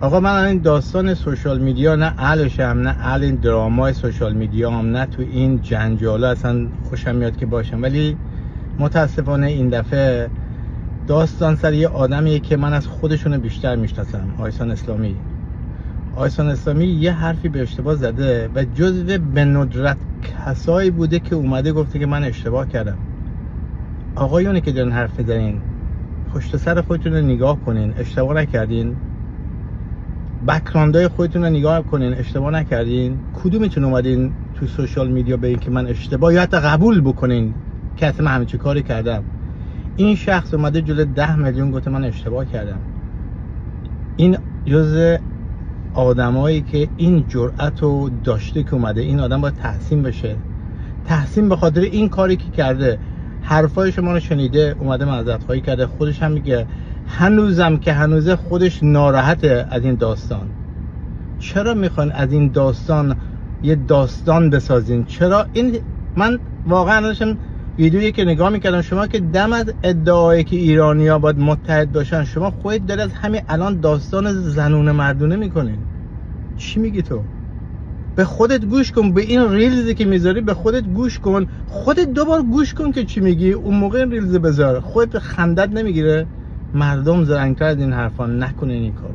آقا من این داستان سوشال میدیا نه اهلشم، نه اهل این درامای سوشال میدیا هم، نه تو این جنجالا اصلا خوشم میاد که باشم، ولی متاسفانه این دفعه داستان سر یه آدمیه که من از خودشون بیشتر میشناسم. آیسان اسلامی. آیسان اسلامی یه حرفی به اشتباه زده و جزو به ندرت کسایی بوده که اومده گفته که من اشتباه کردم. آقایونی که دارین حرف میزنین پشت سر خودتون رو نگاه کنین، اشتباه نکردین. بک‌گراندای خودتون رو نگاه کنین، اشتباه نکردین. کدومتون اومدین تو سوشال میدیا بگین که من اشتباه، یا حتی قبول بکنین که اصلا من همین چه کاری کردم؟ این شخص اومده جلوی 10 میلیون گفته من اشتباه کردم. این جزء آدمایی که این جرأت رو داشته که اومده. این آدم باید تحسین بشه. تحسین به خاطر این کاری که کرده. حرفای شما رو شنیده، اومده معذرت خواهی کرده. خودش هم میگه هنوزم که هنوزه خودش ناراحته از این داستان. چرا میخوان از این داستان یه داستان بسازین؟ چرا این؟ من واقعا داشتم ویدیویی که نگاه میکردم، شما که دم از ادعایی که ایرانی‌ها باید متحد باشن، شما خودت داری از همین الان داستان زنونه مردونه میکنین. چی میگی تو؟ به خودت گوش کن، به این ریلزی که میذاری به خودت گوش کن، خودت دوبار گوش کن که چی میگی، اون موقع این ریلز بذار. خودت خندت نمیگیره؟ مردم زرنگ‌تر از این حرفا نکنین این کارو.